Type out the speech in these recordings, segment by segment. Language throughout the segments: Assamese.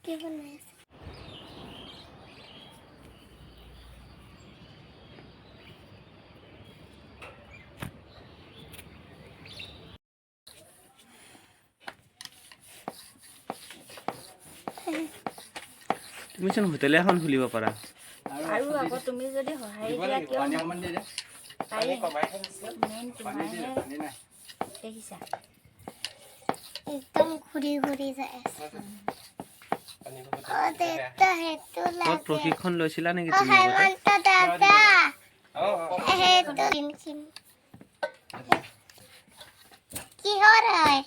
কি বনাই আছে? তুমি চোন হোটেল এখন খুলিব পাৰা আৰু আকৌ তুমি যদি সহায় দিয়া কিয় মেইন তোমাৰহে দেখিছা একদম ঘূৰি ঘূৰি যাই আছে। দেউতা সেইটো ক'ত লাগে। প্ৰশিক্ষণ লৈছিলা নেকি তুমি আগতে হেমন্ত দাদা সেইটো কিহৰ হয়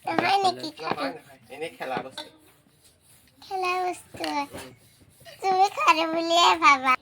নহয় নেকি এনে খেলা বস্তু খেলা বস্তু তুমি খাৰে বুলিয়ে ভাবা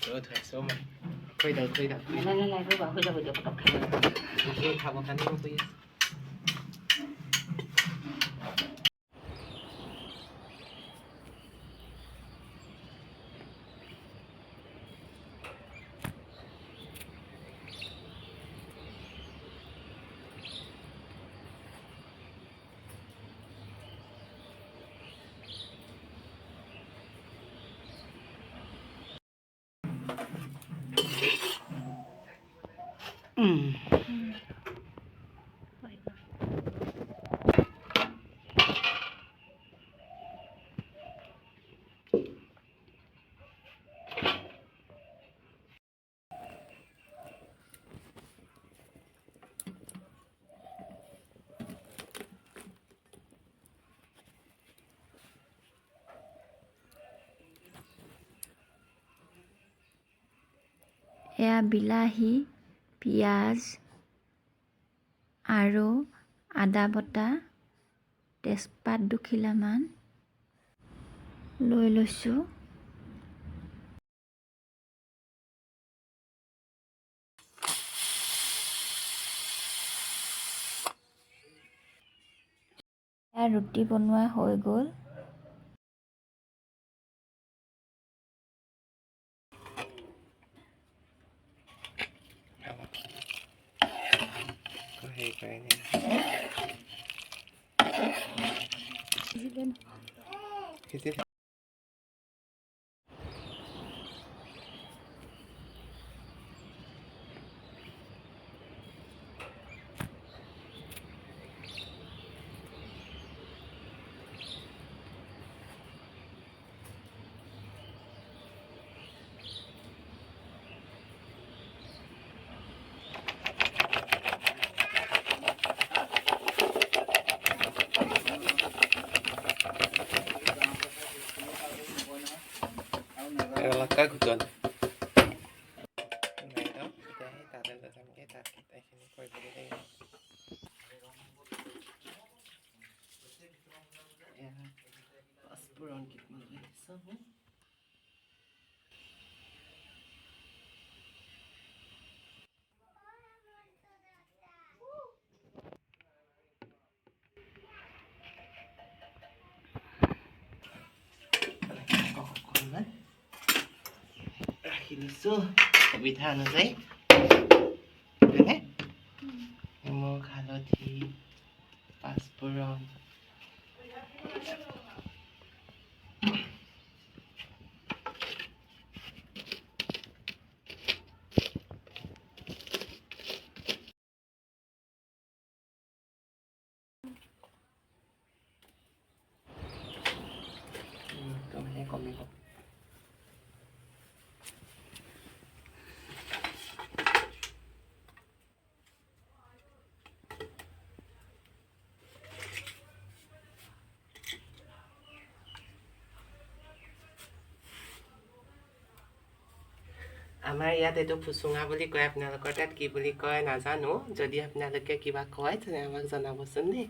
Thôi số mà khơi đầu này cứ bảo hơi đầu được tóc thôi thằng một cái nó bây এয়া বিলাহী, পিঁয়াজ আৰু আদা বটা, তেজপাত দুখিলামান লৈ লৈছোঁ। এয়া ৰুটি বনোৱা হৈ গ'ল। হেৰি কৰে নি এলাকা ঘুটন নাই ন এতিয়া সেই তাতে লৈ যামগৈ তাত এইখিনি কৰিবলৈ লাগিব পাঁচফোৰণ কেইটামান লৈ আহিছোঁ অকণমান ৰাখি দিছোঁ সুবিধা অনুযায়ী হয়নে নিমখ হালধি পাঁচফোৰণ মানে কমিব আমাৰ ইয়াত এইটো ফুচুঙা বুলি কয় আপোনালোকৰ তাত কি বুলি কয় নাজানো যদি আপোনালোকে কিবা কয় তেনে আমাক জনাবচোন দেই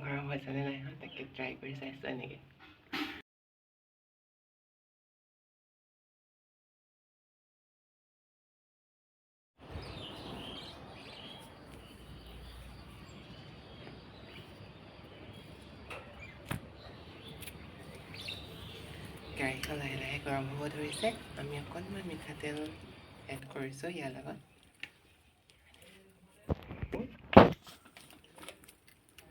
গৰম হৈছেনে নাই তাকে ট্ৰাই কৰি চাইছোঁ এনেকৈ কেৰাহীখন লাহে লাহে গৰম হ'ব ধৰিছে আমি অকণমান মিঠাতেল এড কৰিছোঁ ইয়াৰ লগত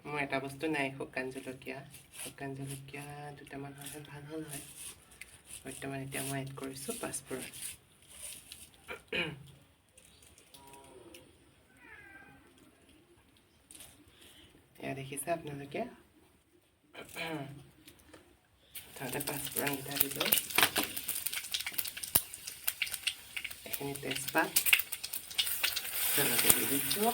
মোৰ এটা বস্তু নাই শুকান জলকীয়া দুটামান হ'লে ভাল হ'ল হয় বৰ্তমান এতিয়া মই এড কৰিছোঁ পাঁচফোৰণ এয়া দেখিছে আপোনালোকে তাতে পাঁচফোৰণকেইটা দিলোঁ এইখিনি তেজপাত তেলতে দি দিছোঁ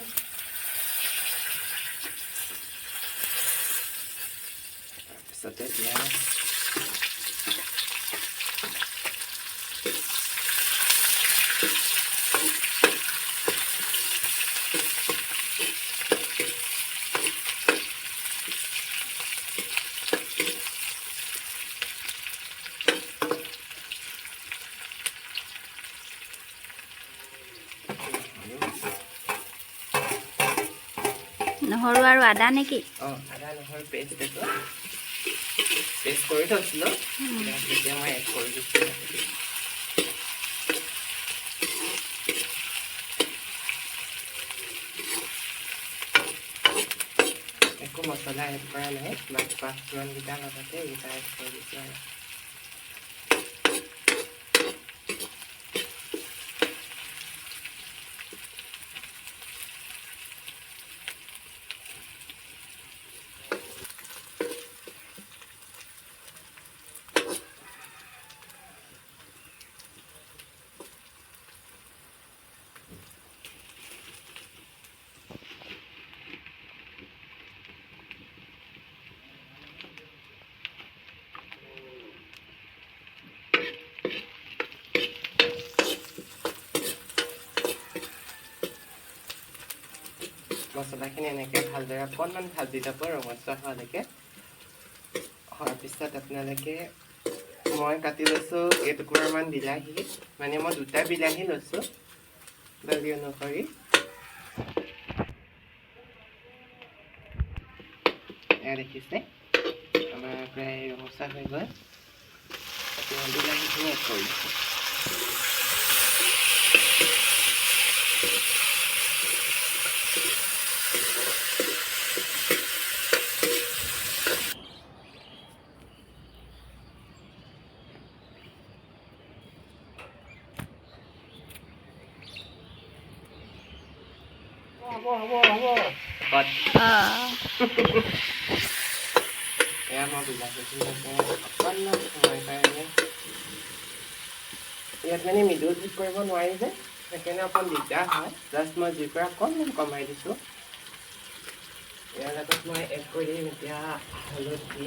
তাৰপিছতে পিঁয়াজ নহৰু আৰু আদা নেকি? অঁ আদা নহৰু পেষ্ট এইটো পেষ্ট কৰি থৈছিলোঁ তেতিয়া মই এড কৰি দিছোঁ একো মছলা এড কৰা নাই বাছ পাঁচফোৰণকেইটাৰ লগতে এইকেইটা এড কৰি দিছোঁ আৰু মছলাখিনি এনেকৈ ভালদৰে অকণমান ভাজি ল'ব ৰঙচুৱা হোৱালৈকে হোৱাৰ পিছত আপোনালোকে মই কাটি লৈছোঁ কেইটুকুৰামান বিলাহী মানে মই 2টা বিলাহী লৈছোঁ দালি অনুসৰি এয়া দেখিছে আমাৰ প্ৰায় ৰঙচুৱা হৈ গ'ল এতিয়া বিলাহীখিনি এড কৰি দিছোঁ But এয়া মই বিলাহীখিনি অকণমান সময় কাৰণে ইয়াত মানে মিডিল হিট কৰিব নোৱাৰি যে সেইকাৰণে অকণ দিগদাৰ হয় জাষ্ট মই জুইৰ পৰা অকণমান কমাই দিছোঁ ইয়াৰ লগত মই এড কৰি দিম এতিয়া হালধি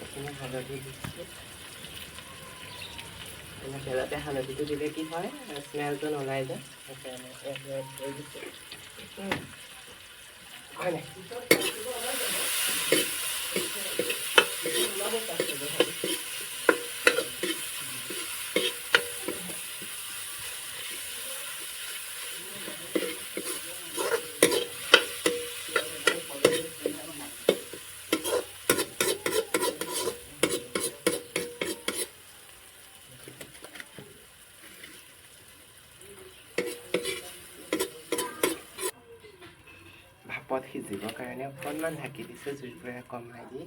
এইখিনি হালধি দিছোঁ তেলতে হালধিটো দিলে কি হয় স্মেলটো নোলাই যায় সেইকাৰণে এড কৰি দিছোঁ হয় নাই ভাপত সিজিবৰ কাৰণে অকণমান ঢাকি দিছোঁ জুইৰ পৰা কমাই দি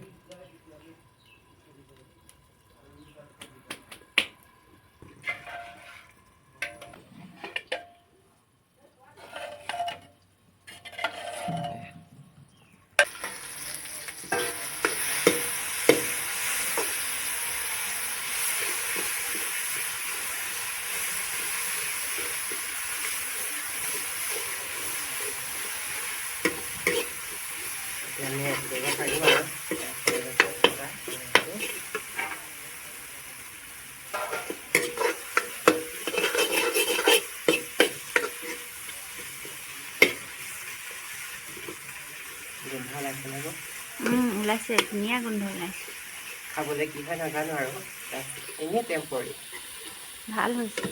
আমি দিব পাৰিম আৰু গোন্ধ ওলাইছে নে ওলাইছে ধুনীয়া গোন্ধ ওলাইছে খাবলৈ কি হয় নাজানো আৰু এনেই টেম্পৰি ভাল হৈছে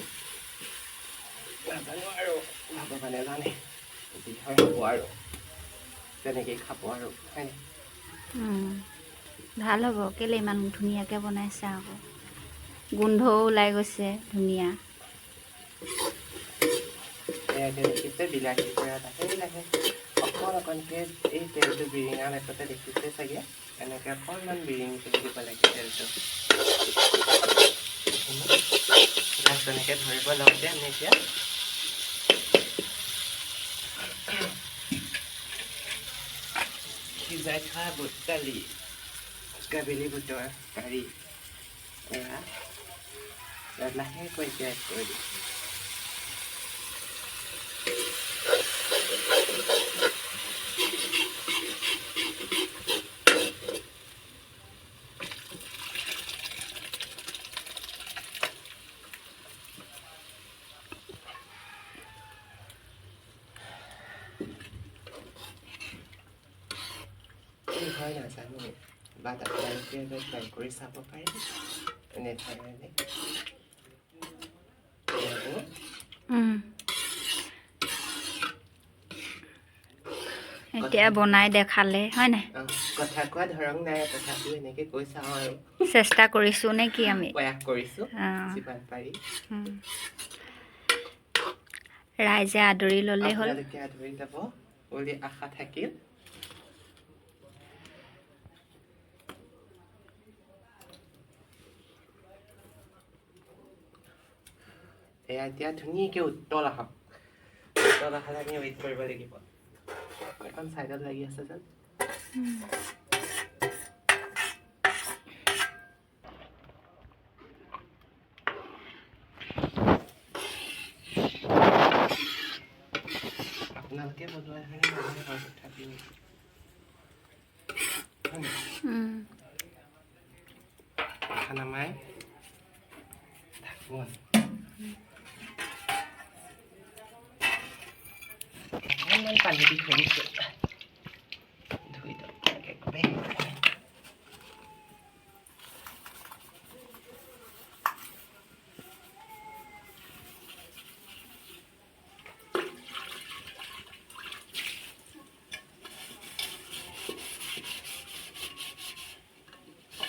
নাজানো আৰু ভগৱানে জানে যি হয় হ'ব আৰু তেনেকেই খাব আৰু হয় ভাল হ'ব কেলে ইমান ধুনীয়াকৈ বনাইছে আকৌ গোন্ধও ওলাই গৈছে ধুনীয়া দেখিছে বিলাহীৰ পৰা লাহে লাহে অকণকৈ এই তেলটো বিৰিঙা লেপতে দেখিছে চাগে এনেকৈ অকণমান বিৰিঙি তুলি দিব লাগে তেলটো তেনেকৈ ধৰিব লওঁতে আমি এতিয়া সিজাই থোৱা বুট দালি কাবেলি বুটৰ কাৰী এয়া ইয়াত লাহেকৈ এতিয়া এড কৰি দিম কি হয় নাজানো বাট আপোনালোকে এবাৰ ট্ৰাই কৰি চাব পাৰে এনেধৰণে এতিয়া বনাই দেখালে হয় নাই কথা কোৱা ধৰং নাই তথাপিও এনেকে কৈ চাওঁ আৰু চেষ্টা কৰিছোঁ নে কি আমি প্ৰয়াস কৰিছোঁ অঁ। যিমান পাৰি ৰাইজে আদৰি ল'লেই হ'ল আপোনালোকে আদৰি যাব বুলি আশা থাকিল এয়া এতিয়া ধুনীয়াকৈ উত্তল আহক উত্তল অহালে আমি ৱেইট কৰিব লাগিব এখন চাইডত লাগি আছে যেন আপোনালোকে বনোৱা ধৰণে বনালে হয় তথাপিও নমাই ঢাকোন অকণমান পানী দি থৈ দিছোঁ ধুই একেবাৰে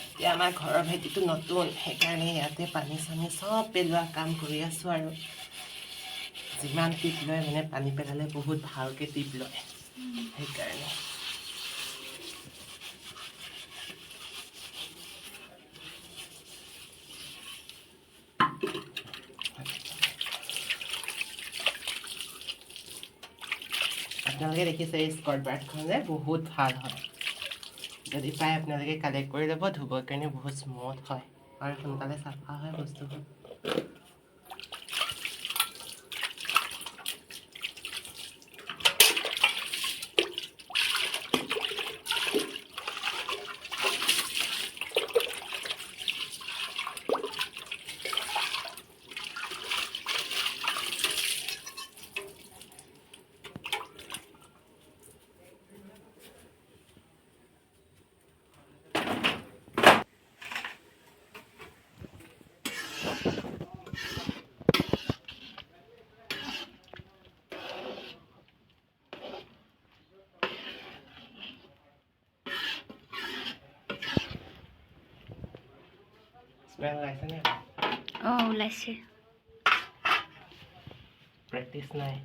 এতিয়া আমাৰ ঘৰৰ ভেটিটো নতুন সেইকাৰণে ইয়াতে পানী চানী চব পেলোৱা কাম কৰি আছোঁ আৰু যিমান টিপ লয় মানে পানী পেলালে বহুত ভালকৈ টিপ লয় সেইকাৰণে আপোনালোকে দেখিছে এই স্কট ব্ৰাইটখন যে বহুত ভাল হয় যদি পায় আপোনালোকে কালেক্ট কৰি ল'ব ধুবৰ কাৰণে বহুত স্মুথ হয় আৰু সোনকালে চাফা হয় বস্তুবোৰ স্মেল ওলাইছেনে অঁ ওলাইছে প্ৰেক্টিচ নাই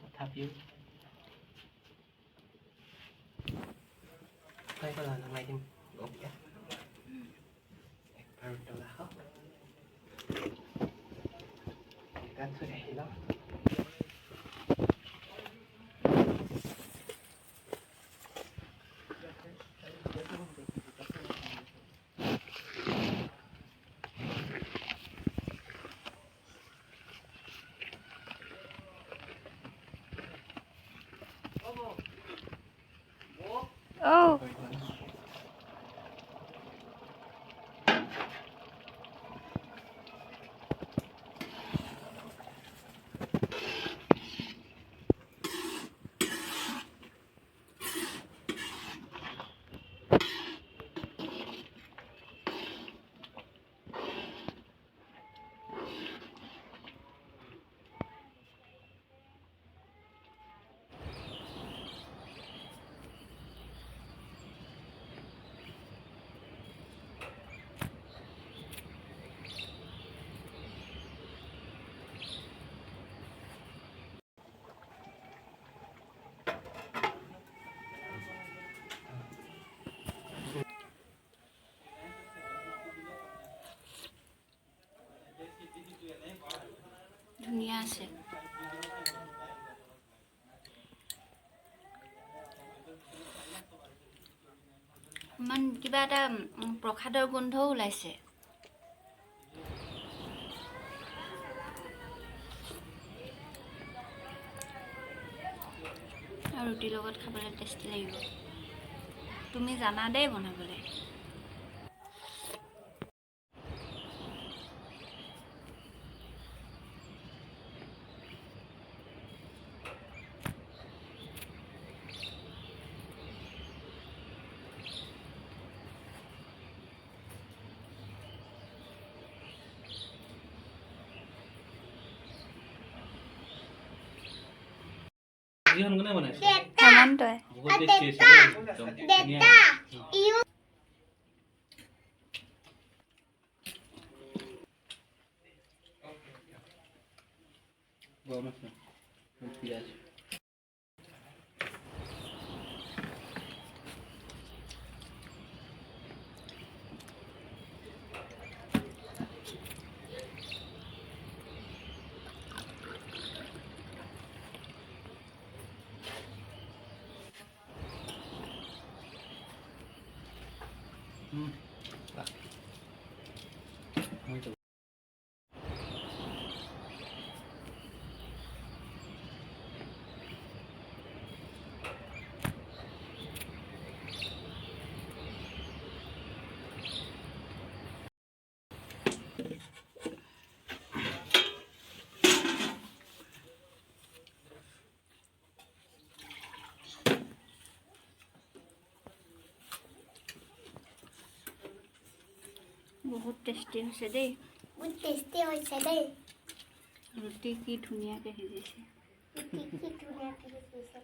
তথাপিও হৈ গ'ল আৰু নমাই দিম অ'কে একবাৰ উতলা হওক তাত থৈ আহি লওঁ অঁ ধুনীয়া আছে ইমান কিবা এটা প্ৰসাদৰ গোন্ধও ওলাইছে আৰু ৰুটিৰ লগত খাবলৈ টেষ্টি লাগিব তুমি জানা দেই বনাবলৈ যিখন কোনে বনাইছে দেউতা অকমান তই বহুত টেষ্টি হৈছে দেই, একদম ধুনীয়া। দেতা ইউ গৰম আছে পিঁয়াজ বহুত টেষ্টি হৈছে দেই বহুত টেষ্টি হৈছে দেই ৰুটি কি ধুনীয়াকৈ সিজিছে কি ধুনীয়াকে দিছে